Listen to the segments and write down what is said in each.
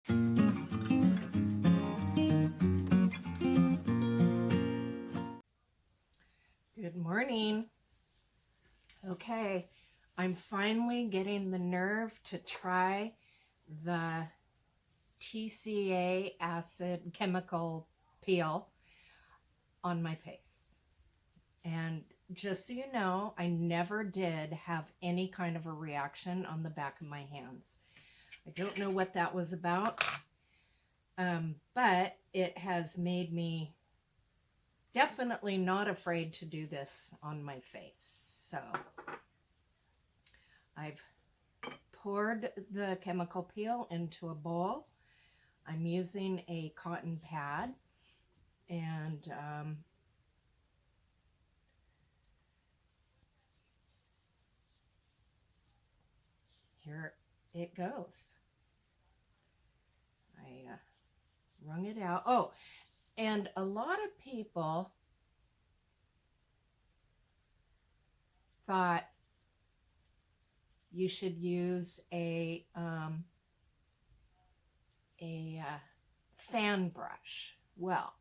Good morning. Okay, I'm finally getting the nerve to try the TCA chemical peel on my face. And just so you know, I never did have any kind of a reaction on the back of my hands. I don't know what that was about, but it has made me definitely not afraid to do this on my face. So I've poured the chemical peel into a bowl. I'm using a cotton pad, and here it goes. I wrung it out. Oh, and a lot of people thought you should use a fan brush. Well,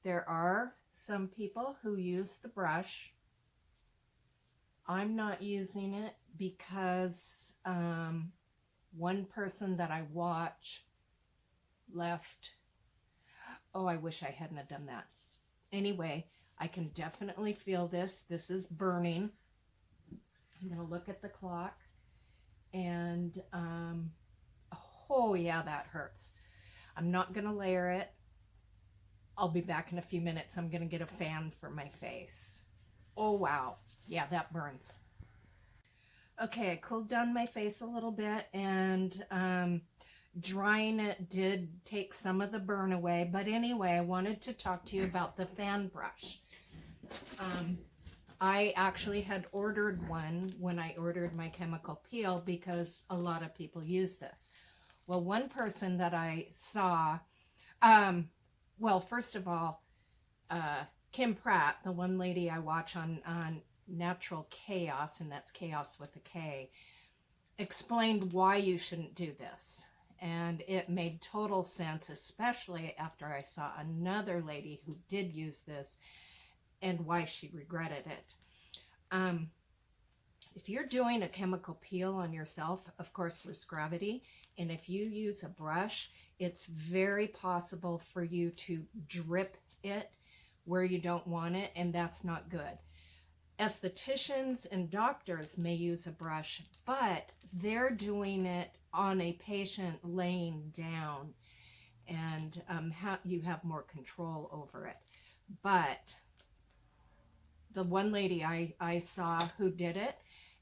there are some people who use the brush. I'm not using it because one person that I watch left. Oh, I wish I hadn't have done that. Anyway, I can definitely feel this. This is burning. I'm going to look at the clock, and oh yeah, that hurts. I'm not going to layer it. I'll be back in a few minutes. I'm going to get a fan for my face. Oh wow, yeah, that burns. Okay, I cooled down my face a little bit, and drying it did take some of the burn away. But anyway, I wanted to talk to you about the fan brush. I actually had ordered one when I ordered my chemical peel because a lot of people use this. Well, one person that I saw, well, first of all, Kim Pratt, the one lady I watch on Natural Chaos, and that's chaos with a K, explained why you shouldn't do this. And it made total sense, especially after I saw another lady who did use this and why she regretted it. If you're doing a chemical peel on yourself, of course there's gravity, and if you use a brush, it's very possible for you to drip it where you don't want it, and that's not good. Estheticians and doctors may use a brush, but they're doing it on a patient laying down, and you have more control over it. But the one lady I saw who did it,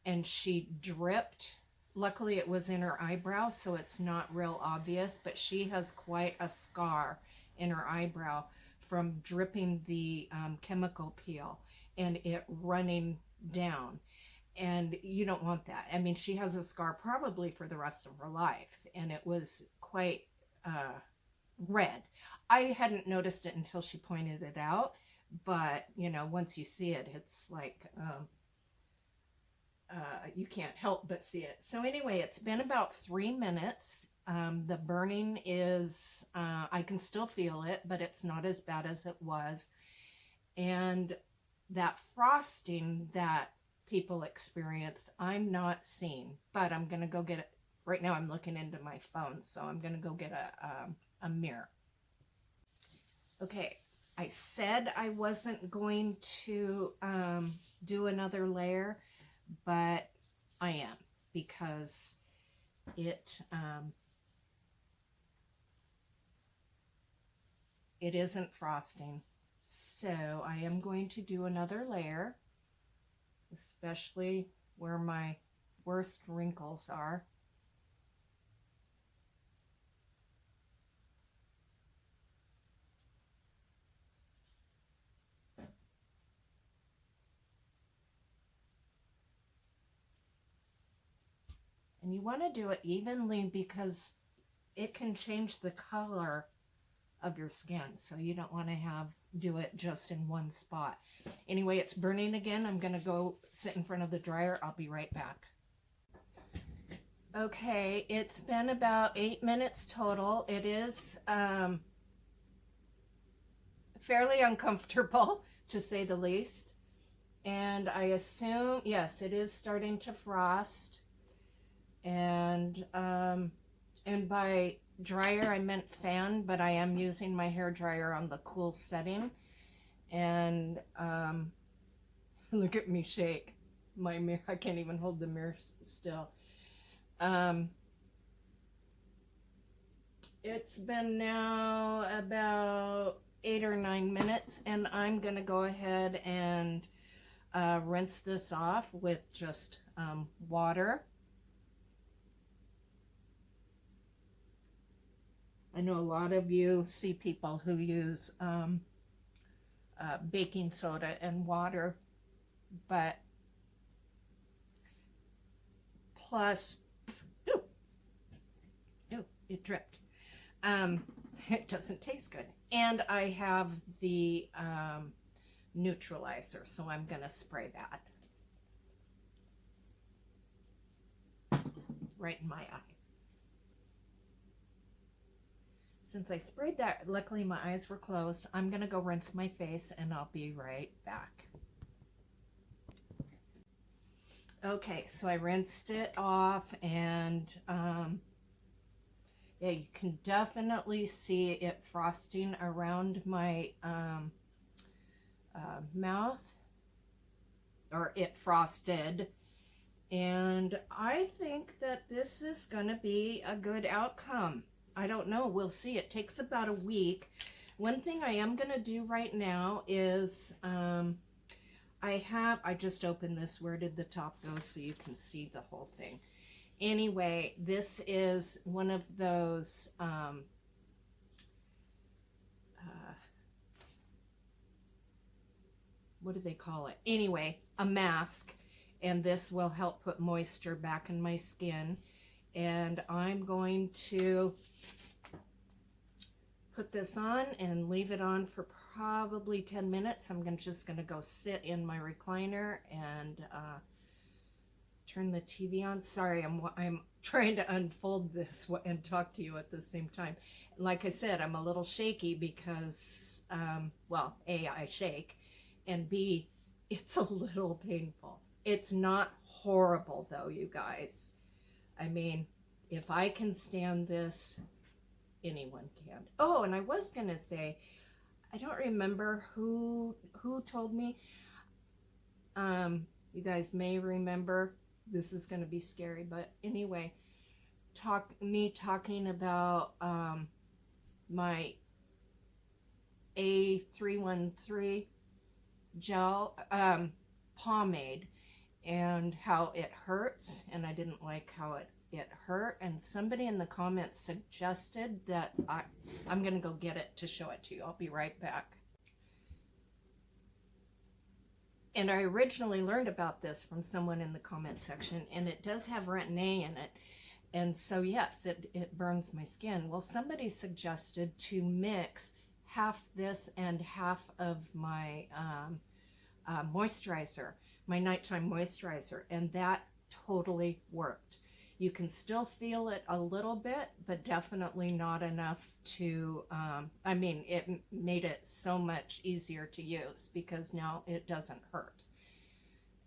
and she dripped. Luckily it was in her eyebrow, so it's not real obvious, but she has quite a scar in her eyebrow from dripping the chemical peel and it running down. And you don't want that. I mean, she has a scar probably for the rest of her life, and it was quite red. I hadn't noticed it until she pointed it out, but you know, once you see it, it's like you can't help but see it. So anyway, it's been about 3 minutes. The burning is, I can still feel it, but it's not as bad as it was. And that frosting that people experience, I'm not seeing, but I'm going to go get it. Right now I'm looking into my phone, so I'm going to go get a mirror. Okay, I said I wasn't going to do another layer, but I am, because it isn't frosting. So I am going to do another layer, especially where my worst wrinkles are. And you want to do it evenly because it can change the color of your skin. So you don't want to do it just in one spot. Anyway, it's burning again. I'm going to go sit in front of the dryer. I'll be right back. Okay, it's been about 8 minutes total. It is fairly uncomfortable, to say the least. And I assume, yes, it is starting to frost. And by dryer I meant fan, but I am using my hair dryer on the cool setting. And look at me shake my mirror. I can't even hold the mirror still. It's been now about 8 or 9 minutes, and I'm gonna go ahead and rinse this off with just water. I know a lot of you see people who use baking soda and water, but plus, ooh, it dripped. It doesn't taste good. And I have the neutralizer, so I'm gonna spray that right in my eye. Since I sprayed that, luckily my eyes were closed. I'm gonna go rinse my face and I'll be right back. Okay, so I rinsed it off, and yeah, you can definitely see it frosting around my mouth, or it frosted. And I think that this is gonna be a good outcome. I don't know, we'll see. It takes about a week. One thing I am gonna do right now is I just opened this. Where did the top go? So you can see the whole thing. Anyway, this is one of those what do they call it? Anyway, a mask, and this will help put moisture back in my skin. And I'm going to put this on and leave it on for probably 10 minutes. I'm just gonna go sit in my recliner and turn the TV on. Sorry, I'm trying to unfold this and talk to you at the same time. Like I said, I'm a little shaky because, well, A, I shake, and B, it's a little painful. It's not horrible though, you guys. I mean, if I can stand this, anyone can. Oh, and I was gonna say, I don't remember who told me. You guys may remember. This is gonna be scary, but anyway, talking about my A313 gel pomade and how it hurts, and I didn't like how it hurt, and somebody in the comments suggested that I'm gonna go get it to show it to you. I'll be right back. And I originally learned about this from someone in the comment section, and it does have retin-A in it, and so yes, it burns my skin. Well, somebody suggested to mix half this and half of my moisturizer, my nighttime moisturizer, and that totally worked. You can still feel it a little bit, but definitely not enough to, I mean, it made it so much easier to use because now it doesn't hurt.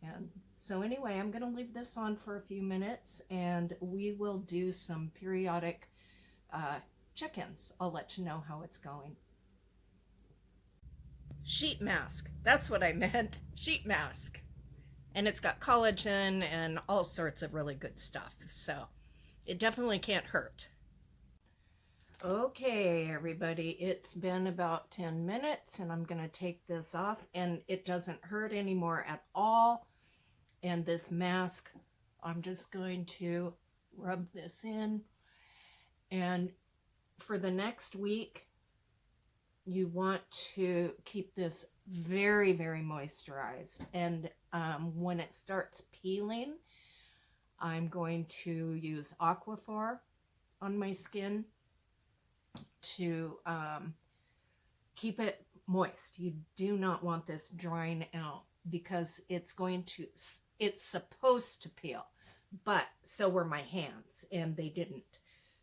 And so anyway, I'm going to leave this on for a few minutes, and we will do some periodic check-ins. I'll let you know how it's going. Sheet mask. That's what I meant. Sheet mask. And it's got collagen and all sorts of really good stuff. So it definitely can't hurt. Okay, everybody, it's been about 10 minutes and I'm going to take this off, and it doesn't hurt anymore at all. And this mask, I'm just going to rub this in. And for the next week, you want to keep this very, very moisturized. And when it starts peeling, I'm going to use Aquaphor on my skin to keep it moist. You do not want this drying out because it's supposed to peel. but so were my hands, and they didn't.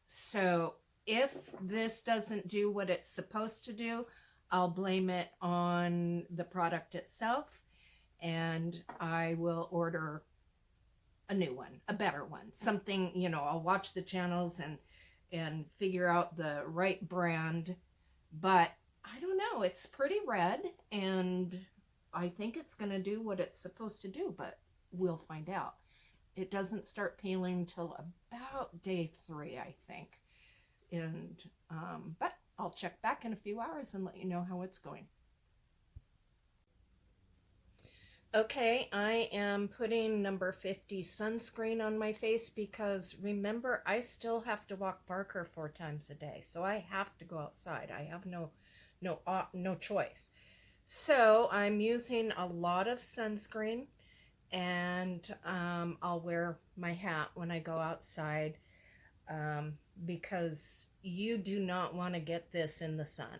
So if this doesn't do what it's supposed to do, I'll blame it on the product itself, and I will order a new one, a better one, something, I'll watch the channels and figure out the right brand. But I don't know, it's pretty red, and I think it's going to do what it's supposed to do, but we'll find out. It doesn't start peeling till about day 3, I think. And but I'll check back in a few hours and let you know how it's going. Okay, I am putting number 50 sunscreen on my face because remember, I still have to walk Barker 4 times a day, so I have to go outside. I have no choice. So I'm using a lot of sunscreen, and I'll wear my hat when I go outside, because you do not want to get this in the sun,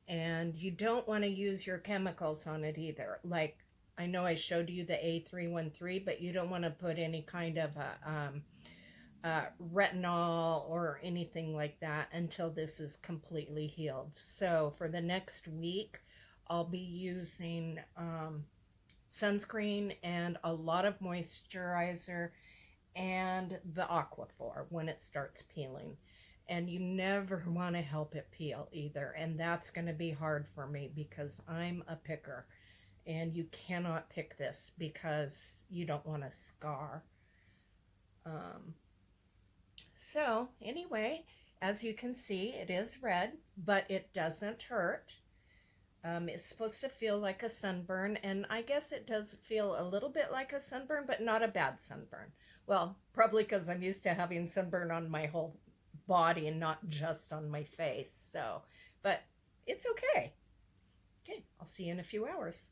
and you don't want to use your chemicals on it either. Like, I know I showed you the A313, but you don't want to put any kind of retinol or anything like that until this is completely healed. So for the next week, I'll be using sunscreen and a lot of moisturizer and the Aquaphor when it starts peeling. And you never want to help it peel either. And that's going to be hard for me because I'm a picker. And you cannot pick this because you don't want to scar. So anyway, as you can see, it is red, but it doesn't hurt. It's supposed to feel like a sunburn, and I guess it does feel a little bit like a sunburn, but not a bad sunburn. Well, probably because I'm used to having sunburn on my whole body and not just on my face. So, but it's okay. Okay, I'll see you in a few hours.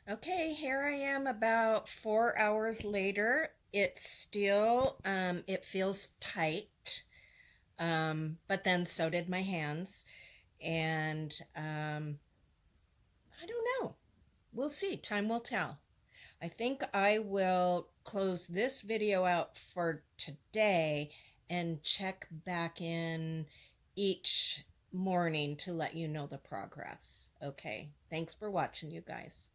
Okay, here I am about 4 hours later. It's still, it feels tight, but then so did my hands. And I don't know. We'll see. Time will tell. I think I will close this video out for today and check back in each morning to let you know the progress. Okay. Thanks for watching, you guys.